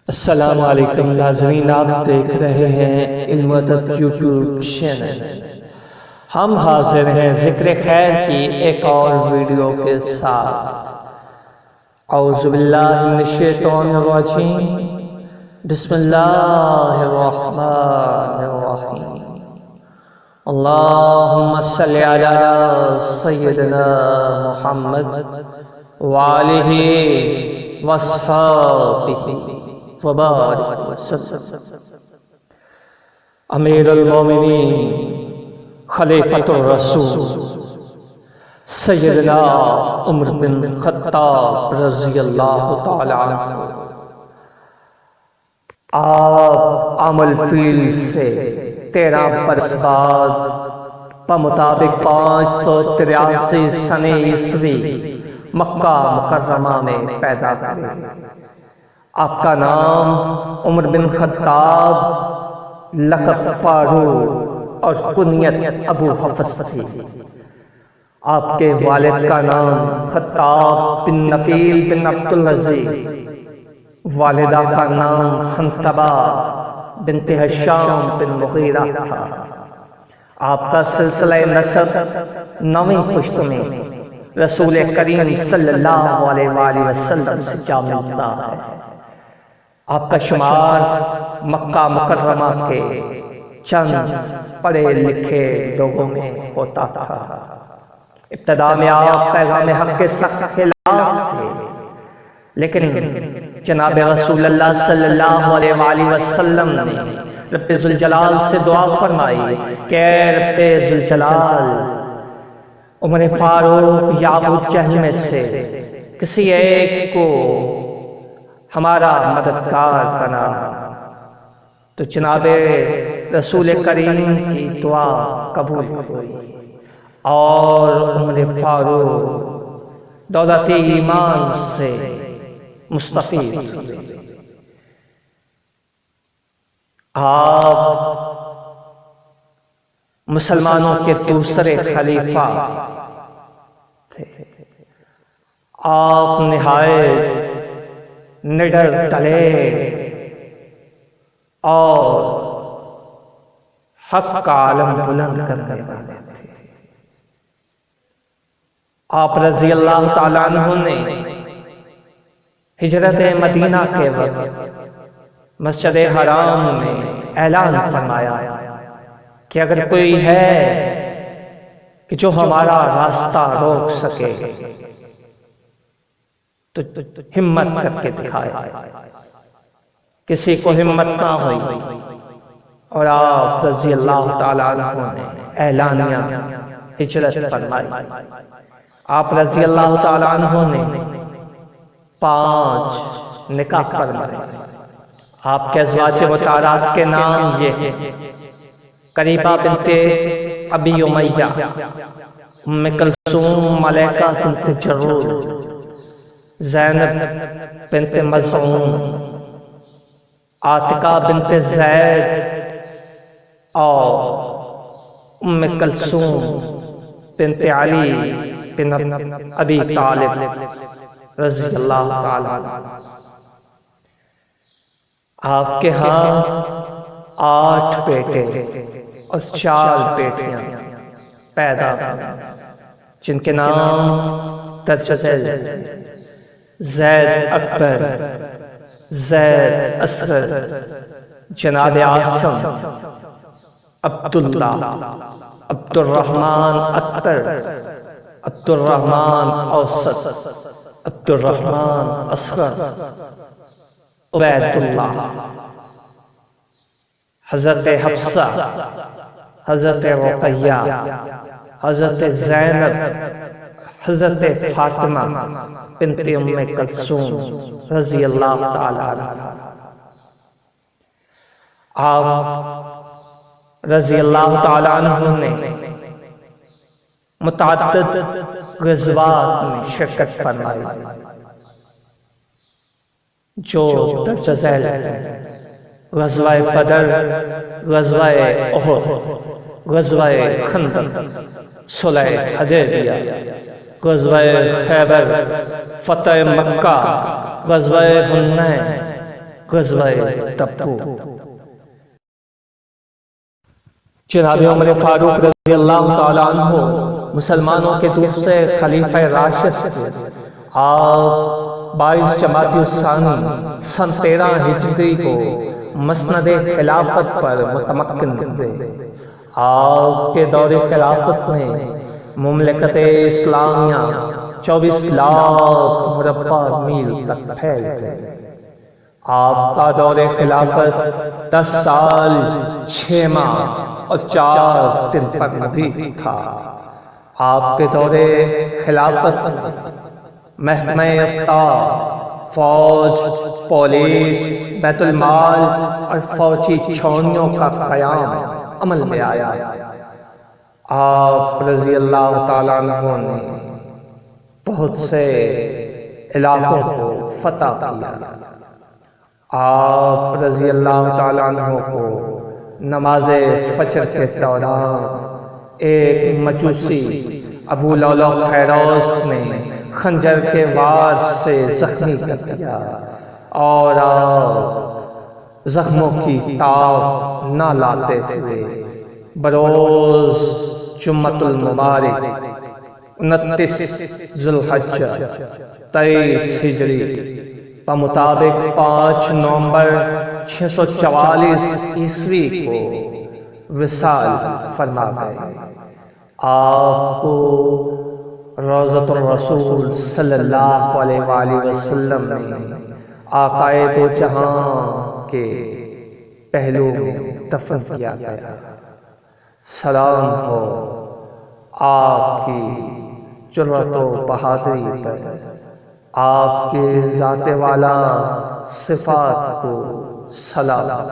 السلام علیکم ناظرین، آپ دیکھ رہے ہیں علم و ادب یوٹیوب چینل۔ ہم حاضر ہیں ذکر خیر کی ایک اور ویڈیو کے ساتھ۔ اعوذ باللہ من الشیطان الرجیم، بسم اللہ الرحمن الرحیم۔ اللہم صلی علی سیدنا محمد وآلہ وصحبہ وبارک وسلم۔ امیر المومنین خلیفۃ الرسول سیدنا عمر بن خطاب رضی اللہ تعالی عنہ، آپ عام الفیل سے 13 برس بعد بمطابق 583 سنہ عیسوی مکہ مکرمہ میں پیدا ہوئے۔ آپ کا نام عمر بن خطاب، لقب فاروق اور کنیت ابو حفص تھی۔ آپ کے والد کا نام خطاب بن نفیل بن عبد العزیز، والدہ کا نام حنتبہ بنت ہشام بن مغیرہ تھا۔ آپ کا سلسلہ نسب 9ویں پشت میں رسول کریم صلی اللہ علیہ وآلہ وسلم سے جا ملتا ہے۔ آپ کا شمار مکہ مکرمہ کے چند پڑھے لکھے لوگوں میں ہوتا تھا۔ ابتدا میں آپ پیغام حق کے سخت خلاف تھے، لیکن جناب رسول اللہ صلی اللہ علیہ وآلہ وسلم نے رب ذوالجلال سے دعا فرمائی کہ اے رب ذوالجلال، عمر فاروق یا ابو جہل میں سے کسی ایک کو ہمارا مددگار بنا۔ تو جناب رسول کریم کی دعا قبول ہوئی اور عمر فاروق دولت ایمان سے مستفید ہوئے۔ آپ مسلمانوں کے دوسرے خلیفہ تھے۔ آپ نہایت نڈر دلیر اور حق کا علم بلند کرنے والے تھے۔ آپ رضی اللہ تعالیٰ عنہ نے ہجرت مدینہ کے وقت مسجد حرام میں اعلان فرمایا کہ اگر کوئی ہے کہ جو ہمارا راستہ روک سکے تو ہمت کر کے دکھائے۔ کسی کو ہمت نہ ہوئی اور آپ رضی اللہ تعالیٰ عنہ نے اعلانیہ ہجرت فرمائی۔ آپ رضی اللہ تعالیٰ عنہ نے 5 نکاح فرمائے۔ آپ کے ازواج مطہرات کے نام یہ ہیں: قریبہ بنت ابی امیہ، ام کلثوم ملیکہ بنت جرود، زینب بنت مظعون، عاتقہ بنت زید اور ام کلثوم بنت علی بن ابی طالب رضی اللہ تعالی عنہ۔ آپ کے ہاں 8 بیٹے اور 4 بیٹیاں پیدا ہوئے، جن کے نام درج ذیل: زید اکبر، زید اصغر، جناب عاصم، عبداللہ، عبد الرحمن اکبر، عبد الرحمن اوسط، عبد الرحمن اصغر، عبید اللہ، حضرت حفصہ، حضرت رقیہ، حضرت زینب، حضرت فاطمہ بنت ام کلثوم رضی اللہ تعالی عنہ۔ آپ رضی اللہ تعالی عنہ نے متعدد غزوات میں شرکت فرمائی جو درج ذیل ہیں: غزوہ بدر، غزوہ احد، غزوہ خندق، صلح حدیبیہ، غزوہ خیبر، فتح مکہ، غزوہ حنین، غزوہ تبوک۔ جناب عمر فاروق رضی اللہ تعالیٰ عنہ مسلمانوں کے دوسرے خلیفہ راشد تھے۔ آپ 22 جمادی الثانی سن 13 ہجری کو مسند خلافت پر متمکن ہوئے۔ آپ کے دور خلافت میں مملکت اسلامیہ 24 لاکھ مربع میل تک پھیل گئی۔ آپ کا دور خلافت 10 سال 6 ماہ اور 4 دن پر مبنی تھا۔ آپ کے دور خلافت محکمہ افطار، فوج، پولیس، بیت المال اور فوجی چھاؤنیوں کا قیام عمل میں آیا۔ آپ رضی اللہ تعالیٰ عنہ نے بہت سے علاقوں کو فتح کیا۔ آپ رضی اللہ تعالیٰ عنہ کو نماز فجر کے دوران ایک مجوسی ابو لؤلؤ خیروس نے خنجر کے وار سے زخمی کر دیا اور آپ زخموں کی تاب نہ لاتے ہوئے بروز جمعۃ المبارک 29 ذوالحجہ 23 ہجری بمطابق 5 نومبر 644 عیسوی کو وصال فرما گئے۔ آپ کو روضۃ الرسول صلی اللہ علیہ وآلہ وسلم نے آقائے دو جہاں کے پہلو میں دفن کیا گیا۔ سلام ہو آپ کی جرأت و بہادری پر، آپ کے ذات والا صفات کو سلام۔